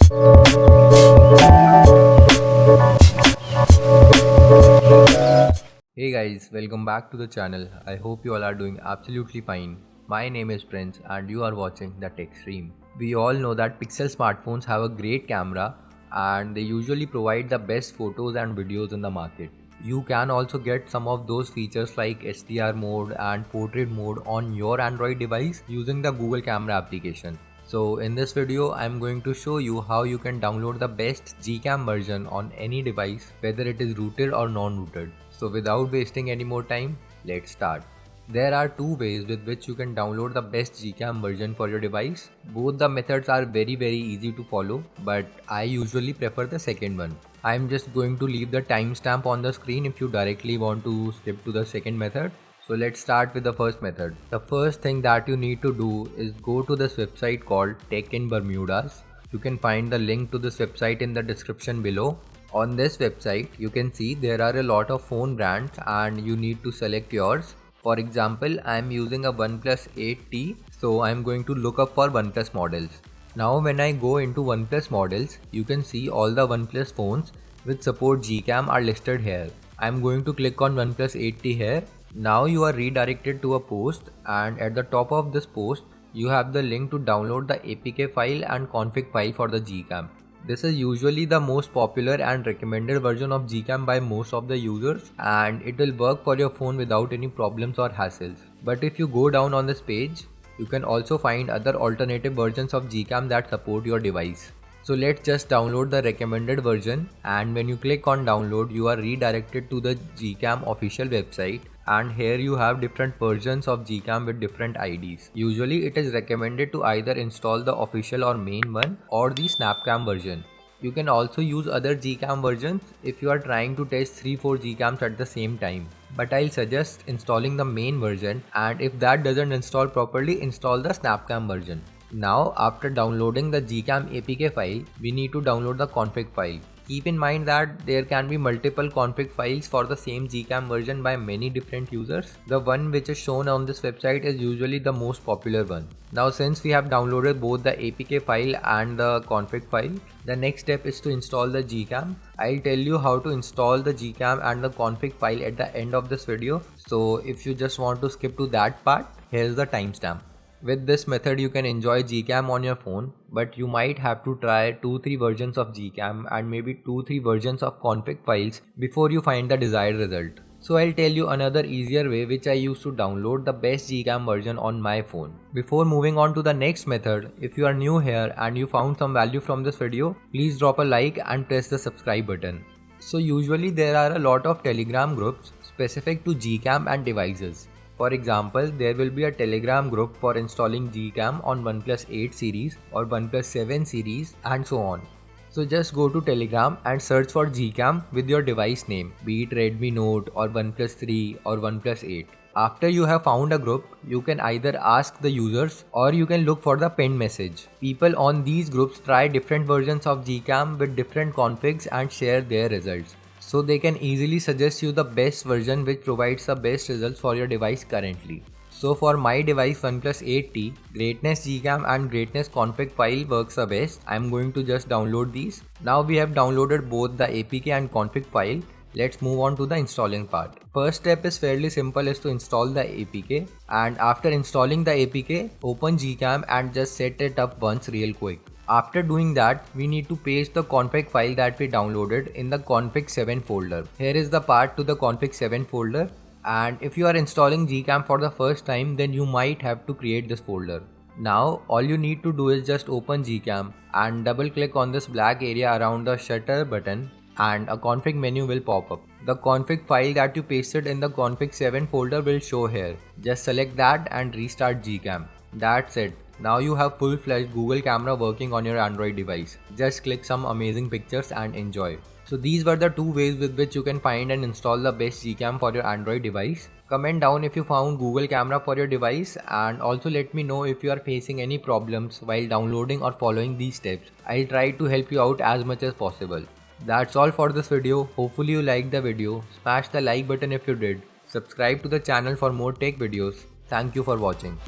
Hey guys, welcome back to the channel. I hope you all are doing absolutely fine. My name is Prince and you are watching The Tech Stream. We all know that Pixel smartphones have a great camera and they usually provide the best photos and videos in the market. You can also get some of those features like HDR mode and portrait mode on your Android device using the Google Camera application. So in this video, I'm going to show you how you can download the best Gcam version on any device, whether it is rooted or non-rooted. So without wasting any more time, let's start. There are two ways with which you can download the best Gcam version for your device. Both the methods are very easy to follow, but I usually prefer the second one. I'm just going to leave the timestamp on the screen if you directly want to skip to the second method. So let's start with the first method. The first thing that you need to do is go to this website called Tech in Bermudas. You can find the link to this website in the description below. On this website, you can see there are a lot of phone brands and you need to select yours. For example, I am using a OnePlus 8T, so I am going to look up for OnePlus models. Now when I go into OnePlus models, you can see all the OnePlus phones with support Gcam are listed here. I am going to click on OnePlus 8T here. Now you are redirected to a post and at the top of this post, you have the link to download the APK file and config file for the Gcam. This is usually the most popular and recommended version of Gcam by most of the users and it will work for your phone without any problems or hassles. But if you go down on this page, you can also find other alternative versions of Gcam that support your device. So let's just download the recommended version and when you click on download, you are redirected to the Gcam official website and here you have different versions of Gcam with different IDs. Usually it is recommended to either install the official or main one or the Snapcam version. You can also use other Gcam versions if you are trying to test 3-4 Gcams at the same time. But I'll suggest installing the main version and if that doesn't install properly, install the Snapcam version. Now after downloading the Gcam APK file, we need to download the config file. Keep in mind that there can be multiple config files for the same Gcam version by many different users. The one which is shown on this website is usually the most popular one. Now since we have downloaded both the APK file and the config file, the next step is to install the Gcam. I'll tell you how to install the Gcam and the config file at the end of this video. So if you just want to skip to that part, here's the timestamp. With this method you can enjoy Gcam on your phone, but you might have to try 2-3 versions of Gcam and maybe 2-3 versions of config files before you find the desired result. So I'll tell you another easier way which I use to download the best Gcam version on my phone. Before moving on to the next method, if you are new here and you found some value from this video, please drop a like and press the subscribe button. So usually there are a lot of Telegram groups specific to Gcam and devices. For example, there will be a Telegram group for installing Gcam on OnePlus 8 series or OnePlus 7 series and so on. So just go to Telegram and search for Gcam with your device name, be it Redmi Note or OnePlus 3 or OnePlus 8. After you have found a group, you can either ask the users or you can look for the pinned message. People on these groups try different versions of Gcam with different configs and share their results. So they can easily suggest you the best version which provides the best results for your device currently. So for my device OnePlus 8T, Greatness Gcam and Greatness config file works the best. I'm going to just download these. Now we have downloaded both the APK and config file. Let's move on to the installing part. First step is fairly simple, is to install the APK, and after installing the APK, open Gcam and just set it up once real quick. After doing that, we need to paste the config file that we downloaded in the config 7 folder. Here is the part to the config 7 folder, and if you are installing Gcam for the first time, then you might have to create this folder. Now all you need to do is just open Gcam and double click on this black area around the shutter button and a config menu will pop up. The config file that you pasted in the config 7 folder will show here. Just select that and restart Gcam. That's it. Now you have full-fledged Google camera working on your Android device. Just click some amazing pictures and enjoy. So these were the two ways with which you can find and install the best Gcam for your Android device. Comment down if you found Google Camera for your device and also let me know if you are facing any problems while downloading or following these steps. I'll try to help you out as much as possible. That's all for this video. Hopefully you liked the video. Smash the like button if you did. Subscribe to the channel for more tech videos. Thank you for watching.